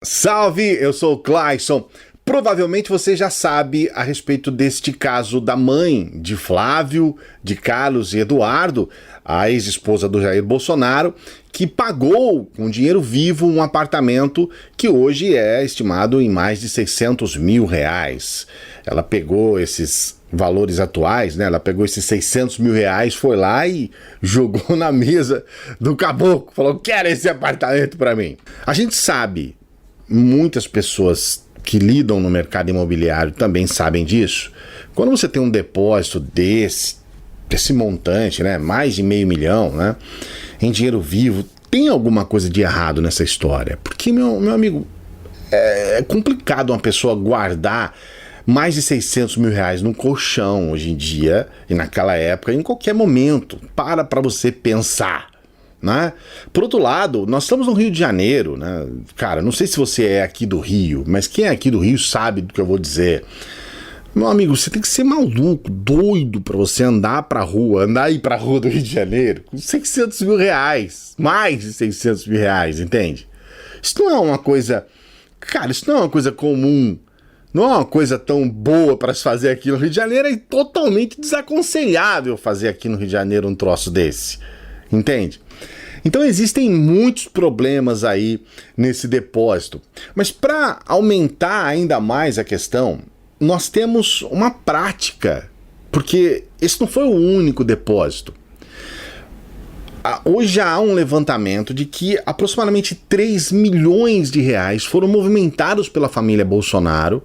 Salve, eu sou o Clayson. Provavelmente você já sabe a respeito deste caso da mãe de Flávio, de Carlos e Eduardo, a ex-esposa do Jair Bolsonaro, que pagou com dinheiro vivo um apartamento que hoje é estimado em mais de 600 mil reais. Ela pegou esses valores atuais, né? Ela pegou esses 600 mil reais, foi lá e jogou na mesa do caboclo, falou: quero esse apartamento para mim. A gente sabe, muitas pessoas que lidam no mercado imobiliário também sabem disso. Quando você tem um depósito desse montante, né, mais de $500 mil, né, em dinheiro vivo, tem alguma coisa de errado nessa história. Porque, meu amigo, é complicado uma pessoa guardar mais de 600 mil reais num colchão hoje em dia, e naquela época, em qualquer momento. Para você pensar. Né? Por outro lado, nós estamos no Rio de Janeiro, né? Cara, não sei se você é aqui do Rio, mas quem é aqui do Rio sabe do que eu vou dizer. Meu amigo, você tem que ser maluco, doido pra você andar aí pra rua do Rio de Janeiro com 600 mil reais, mais de 600 mil reais, entende? Isso não é uma coisa, cara, isso não é uma coisa comum, não é uma coisa tão boa pra se fazer aqui no Rio de Janeiro, é totalmente desaconselhável fazer aqui no Rio de Janeiro um troço desse, entende? Então existem muitos problemas aí nesse depósito. Mas para aumentar ainda mais a questão, nós temos uma prática, porque esse não foi o único depósito. Hoje já há um levantamento de que aproximadamente 3 milhões de reais foram movimentados pela família Bolsonaro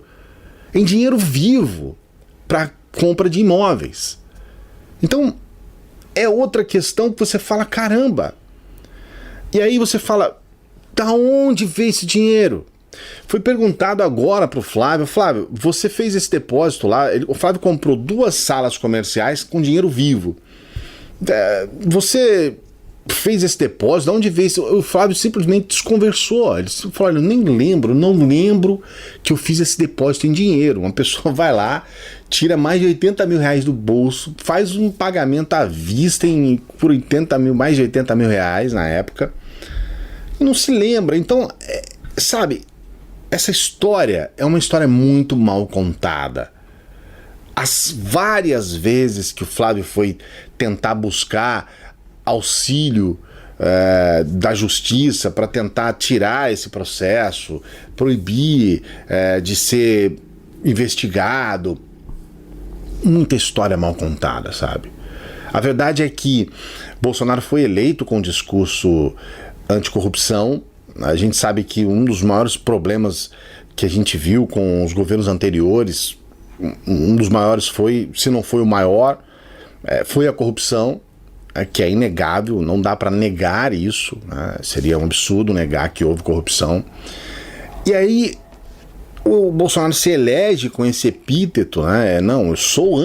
em dinheiro vivo para compra de imóveis. Então é outra questão que você fala, caramba. E aí você fala, da onde veio esse dinheiro? Foi perguntado agora para o Flávio, Flávio, você fez esse depósito lá, o Flávio comprou 2 salas comerciais com dinheiro vivo. Você fez esse depósito, de onde veio esse? O Flávio simplesmente desconversou, ele falou, não lembro que eu fiz esse depósito em dinheiro. Uma pessoa vai lá, tira mais de 80 mil reais do bolso, faz um pagamento à vista por 80 mil, mais de 80 mil reais na época, e não se lembra. Então, sabe, essa história é uma história muito mal contada. As várias vezes que o Flávio foi tentar buscar auxílio da justiça para tentar tirar esse processo, proibir de ser investigado, muita história mal contada, sabe? A verdade é que Bolsonaro foi eleito com um discurso anticorrupção. A gente sabe que um dos maiores problemas que a gente viu com os governos anteriores, um dos maiores foi, se não foi o maior, foi a corrupção, que é inegável, não dá para negar isso, né? Seria um absurdo negar que houve corrupção. E aí o Bolsonaro se elege com esse epíteto, né? Não, eu sou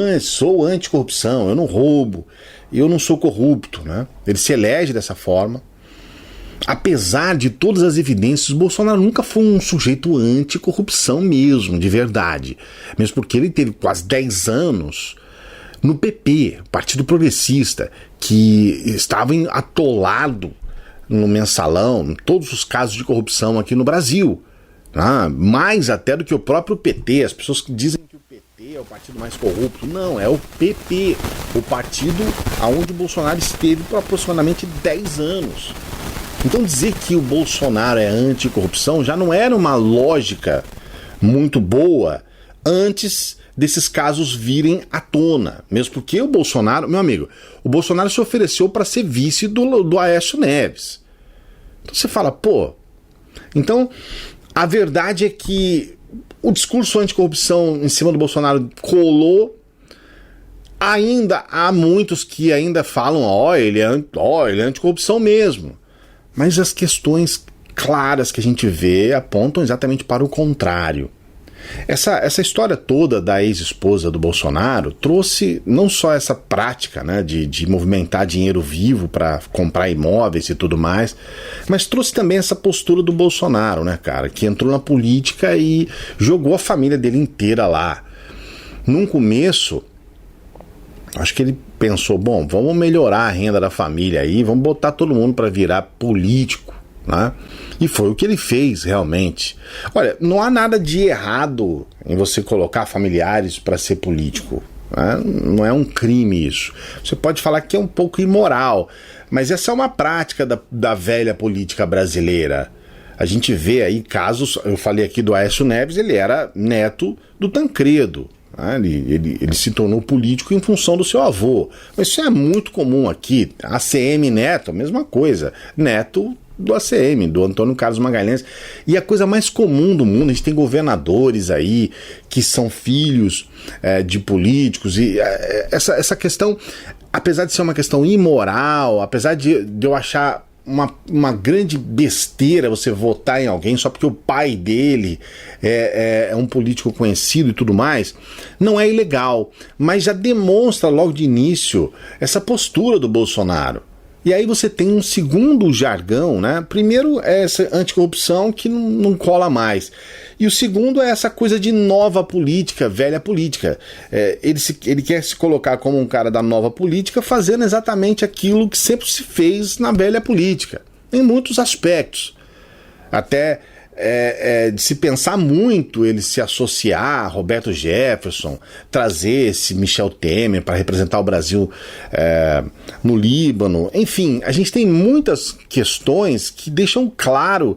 anticorrupção, eu não roubo, eu não sou corrupto, né? Ele se elege dessa forma. Apesar de todas as evidências, Bolsonaro nunca foi um sujeito anticorrupção mesmo, de verdade. Mesmo porque ele teve quase 10 anos no PP, Partido Progressista, que estava atolado no mensalão, em todos os casos de corrupção aqui no Brasil. Mais até do que o próprio PT. As pessoas que dizem que o PT é o partido mais corrupto. Não, é o PP, o partido onde o Bolsonaro esteve por aproximadamente 10 anos. Então dizer que o Bolsonaro é anticorrupção já não era uma lógica muito boa antes desses casos virem à tona. Mesmo porque o Bolsonaro, meu amigo, o Bolsonaro se ofereceu para ser vice do Aécio Neves. Então você fala, pô, então a verdade é que o discurso anticorrupção em cima do Bolsonaro colou. Ainda há muitos que ainda falam, ele é anticorrupção mesmo. Mas as questões claras que a gente vê apontam exatamente para o contrário. Essa história toda da ex-esposa do Bolsonaro trouxe não só essa prática, né, de movimentar dinheiro vivo para comprar imóveis e tudo mais, mas trouxe também essa postura do Bolsonaro, né, cara, que entrou na política e jogou a família dele inteira lá. Num começo, acho que ele pensou, bom, vamos melhorar a renda da família aí, vamos botar todo mundo para virar político, né? E foi o que ele fez realmente. Olha, não há nada de errado em você colocar familiares para ser político, né? Não é um crime isso. Você pode falar que é um pouco imoral, mas essa é uma prática da velha política brasileira. A gente vê aí casos, eu falei aqui do Aécio Neves, ele era neto do Tancredo. Ele se tornou político em função do seu avô. Mas isso é muito comum aqui. ACM Neto, a mesma coisa. Neto do ACM, do Antônio Carlos Magalhães. E a coisa mais comum do mundo, a gente tem governadores aí que são filhos de políticos. E essa questão, apesar de ser uma questão imoral, apesar de eu achar uma grande besteira você votar em alguém só porque o pai dele é um político conhecido e tudo mais, não é ilegal, mas já demonstra logo de início essa postura do Bolsonaro. E aí você tem um segundo jargão, né? Primeiro é essa anticorrupção que não cola mais. E o segundo é essa coisa de nova política, velha política. Ele quer se colocar como um cara da nova política, fazendo exatamente aquilo que sempre se fez na velha política, em muitos aspectos. Até de se pensar muito ele se associar a Roberto Jefferson, trazer esse Michel Temer para representar o Brasil no Líbano. Enfim, a gente tem muitas questões que deixam claro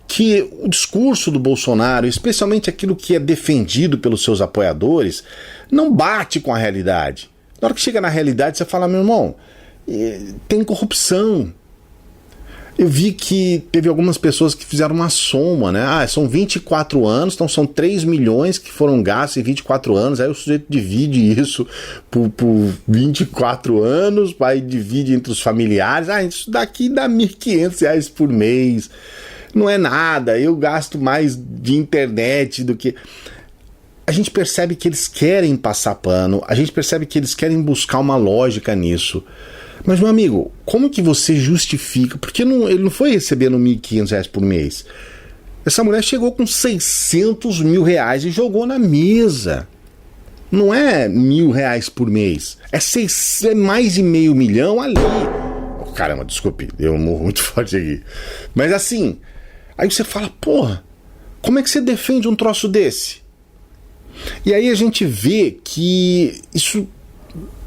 que o discurso do Bolsonaro, especialmente aquilo que é defendido pelos seus apoiadores, não bate com a realidade. Na hora que chega na realidade, você fala, meu irmão, tem corrupção. Eu vi que teve algumas pessoas que fizeram uma soma, né? São 24 anos, então são 3 milhões que foram gastos em 24 anos, aí o sujeito divide isso por 24 anos, aí divide entre os familiares, isso daqui dá R$1.500 por mês, não é nada, eu gasto mais de internet do que... A gente percebe que eles querem passar pano, a gente percebe que eles querem buscar uma lógica nisso. Mas, meu amigo, como que você justifica? Porque ele não foi recebendo R$1.500 por mês. Essa mulher chegou com R$600 mil e jogou na mesa. Não é R$1.000 por mês. É mais de R$500 mil ali. Oh, caramba, desculpe, eu morro muito forte aqui. Mas assim, aí você fala, porra, como é que você defende um troço desse? E aí a gente vê que isso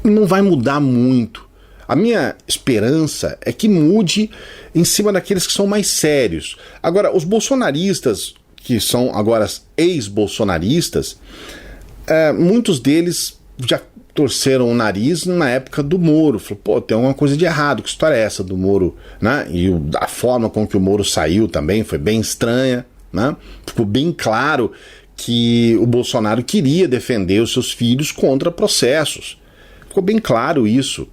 não vai mudar muito. A minha esperança é que mude em cima daqueles que são mais sérios. Agora, os bolsonaristas, que são agora ex-bolsonaristas, muitos deles já torceram o nariz na época do Moro. Falou, pô, tem alguma coisa de errado, que história é essa do Moro? Né? E a forma com que o Moro saiu também foi bem estranha. Né? Ficou bem claro que o Bolsonaro queria defender os seus filhos contra processos. Ficou bem claro isso.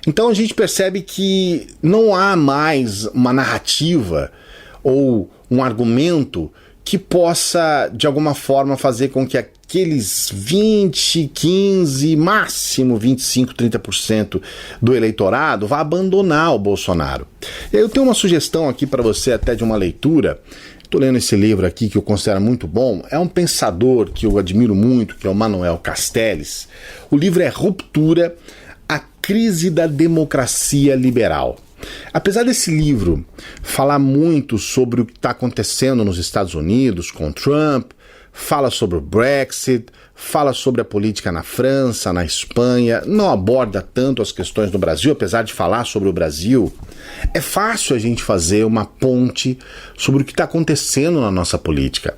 Então a gente percebe que não há mais uma narrativa ou um argumento que possa, de alguma forma, fazer com que aqueles 20, 15, máximo 25, 30% do eleitorado vá abandonar o Bolsonaro. E aí eu tenho uma sugestão aqui para você até de uma leitura. Estou lendo esse livro aqui que eu considero muito bom. É um pensador que eu admiro muito, que é o Manuel Castells. O livro é Ruptura, a crise da democracia liberal. Apesar desse livro falar muito sobre o que está acontecendo nos Estados Unidos com Trump, fala sobre o Brexit, fala sobre a política na França, na Espanha, não aborda tanto as questões do Brasil, apesar de falar sobre o Brasil, é fácil a gente fazer uma ponte sobre o que está acontecendo na nossa política.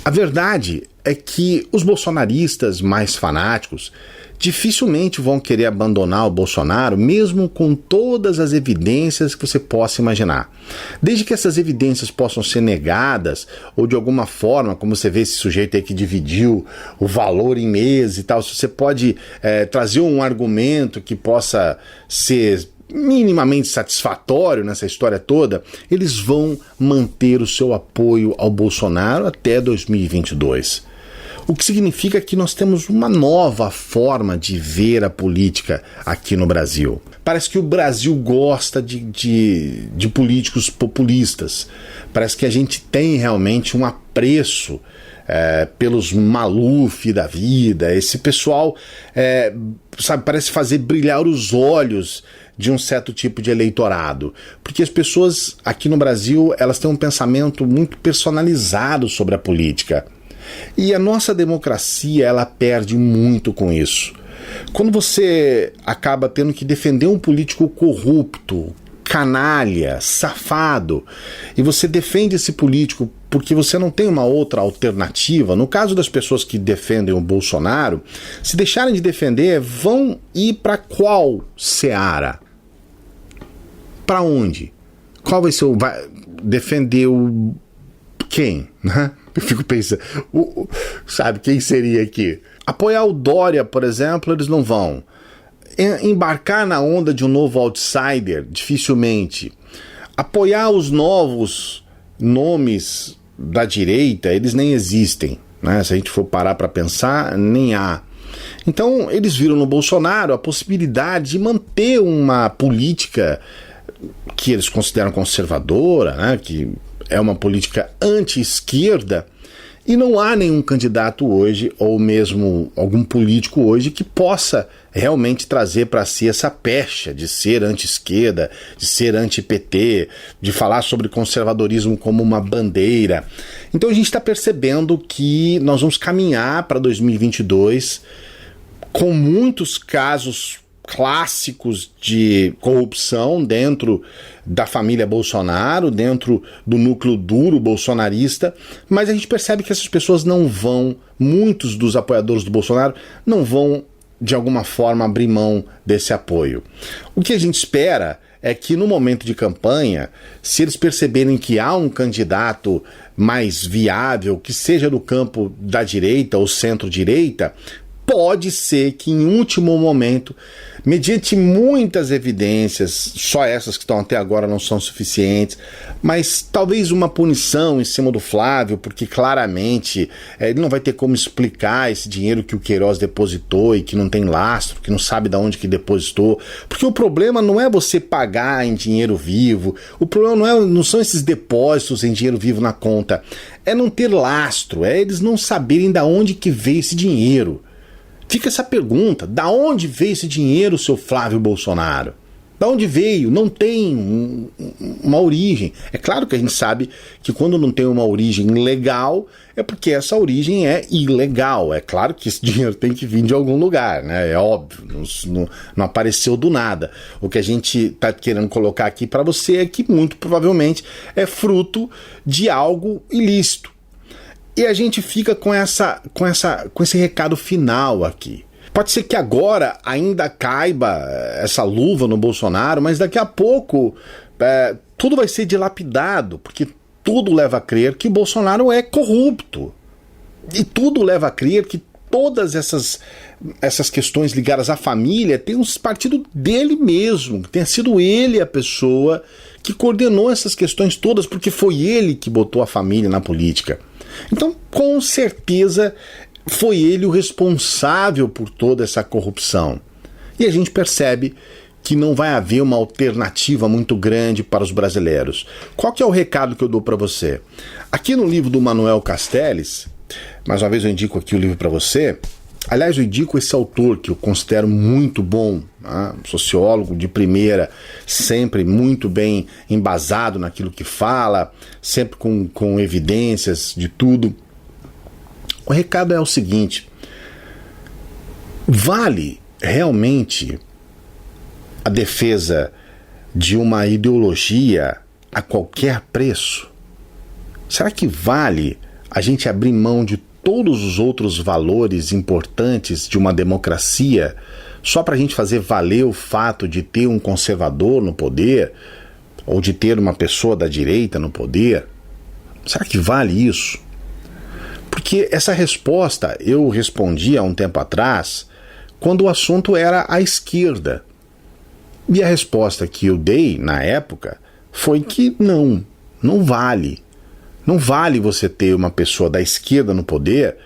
A verdade é que os bolsonaristas mais fanáticos dificilmente vão querer abandonar o Bolsonaro, mesmo com todas as evidências que você possa imaginar. Desde que essas evidências possam ser negadas, ou de alguma forma, como você vê esse sujeito aí que dividiu o valor em meses e tal, se você pode trazer um argumento que possa ser minimamente satisfatório nessa história toda, eles vão manter o seu apoio ao Bolsonaro até 2022. O que significa que nós temos uma nova forma de ver a política aqui no Brasil. Parece que o Brasil gosta de políticos populistas. Parece que a gente tem realmente um apreço pelos Maluf da vida. Esse pessoal, parece fazer brilhar os olhos de um certo tipo de eleitorado, porque as pessoas aqui no Brasil, elas têm um pensamento muito personalizado sobre a política. E a nossa democracia, ela perde muito com isso. Quando você acaba tendo que defender um político corrupto, canalha, safado, e você defende esse político porque você não tem uma outra alternativa, no caso das pessoas que defendem o Bolsonaro, se deixarem de defender, vão ir para qual seara? Para onde? Qual vai ser o... Vai defender o... Quem? Eu fico pensando, sabe, quem seria aqui? Apoiar o Dória, por exemplo, eles não vão. Embarcar na onda de um novo outsider, dificilmente. Apoiar os novos nomes da direita, eles nem existem, né? Se a gente for parar para pensar, nem há. Então, eles viram no Bolsonaro a possibilidade de manter uma política que eles consideram conservadora, né? Que é uma política anti-esquerda, e não há nenhum candidato hoje, ou mesmo algum político hoje, que possa realmente trazer para si essa pecha de ser anti-esquerda, de ser anti-PT, de falar sobre conservadorismo como uma bandeira. Então a gente está percebendo que nós vamos caminhar para 2022 com muitos casos clássicos de corrupção dentro da família Bolsonaro, dentro do núcleo duro bolsonarista, mas a gente percebe que essas pessoas não vão, muitos dos apoiadores do Bolsonaro não vão de alguma forma abrir mão desse apoio. O que a gente espera é que no momento de campanha, se eles perceberem que há um candidato mais viável, que seja do campo da direita ou centro-direita, pode ser que em último momento, mediante muitas evidências, só essas que estão até agora não são suficientes, mas talvez uma punição em cima do Flávio, porque claramente ele não vai ter como explicar esse dinheiro que o Queiroz depositou e que não tem lastro, que não sabe de onde que depositou, porque o problema não é você pagar em dinheiro vivo, o problema não são esses depósitos em dinheiro vivo na conta, é não ter lastro, é eles não saberem de onde que veio esse dinheiro. Fica essa pergunta, da onde veio esse dinheiro, seu Flávio Bolsonaro? Da onde veio? Não tem uma origem. É claro que a gente sabe que quando não tem uma origem legal, é porque essa origem é ilegal. É claro que esse dinheiro tem que vir de algum lugar, né? É óbvio, não apareceu do nada. O que a gente está querendo colocar aqui para você é que muito provavelmente é fruto de algo ilícito. E a gente fica com esse recado final aqui. Pode ser que agora ainda caiba essa luva no Bolsonaro, mas daqui a pouco tudo vai ser dilapidado, porque tudo leva a crer que o Bolsonaro é corrupto. E tudo leva a crer que todas essas questões ligadas à família têm um partido dele mesmo, que tenha sido ele a pessoa que coordenou essas questões todas, porque foi ele que botou a família na política. Então, com certeza, foi ele o responsável por toda essa corrupção. E a gente percebe que não vai haver uma alternativa muito grande para os brasileiros. Qual que é o recado que eu dou para você? Aqui no livro do Manuel Castells, mais uma vez eu indico aqui o livro para você. Aliás, eu indico esse autor que eu considero muito bom, né? Sociólogo de primeira, sempre muito bem embasado naquilo que fala, sempre com evidências de tudo. O recado é o seguinte: vale realmente a defesa de uma ideologia a qualquer preço? Será que vale a gente abrir mão de todos os outros valores importantes de uma democracia só para a gente fazer valer o fato de ter um conservador no poder ou de ter uma pessoa da direita no poder? Será que vale isso? Porque essa resposta eu respondi há um tempo atrás quando o assunto era a esquerda. E a resposta que eu dei na época foi que não vale. Não vale você ter uma pessoa da esquerda no poder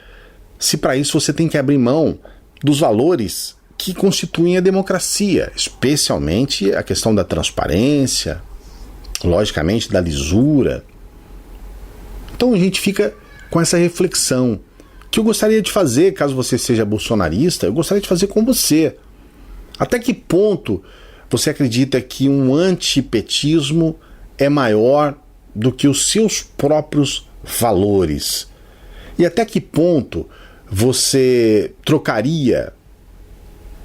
se para isso você tem que abrir mão dos valores que constituem a democracia, especialmente a questão da transparência, logicamente da lisura. Então a gente fica com essa reflexão que eu gostaria de fazer, caso você seja bolsonarista, eu gostaria de fazer com você. Até que ponto você acredita que um antipetismo é maior do que os seus próprios valores? E até que ponto você trocaria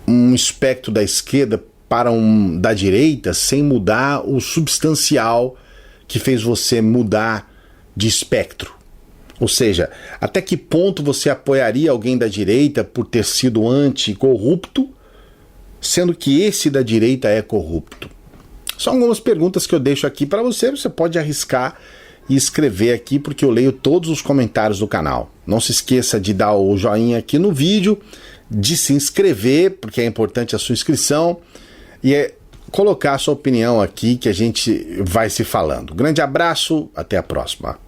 um espectro da esquerda para um da direita sem mudar o substancial que fez você mudar de espectro? Ou seja, até que ponto você apoiaria alguém da direita por ter sido anticorrupto, sendo que esse da direita é corrupto? São algumas perguntas que eu deixo aqui para você. Você pode arriscar e escrever aqui, porque eu leio todos os comentários do canal. Não se esqueça de dar o joinha aqui no vídeo, de se inscrever, porque é importante a sua inscrição, e colocar a sua opinião aqui, que a gente vai se falando. Grande abraço, até a próxima.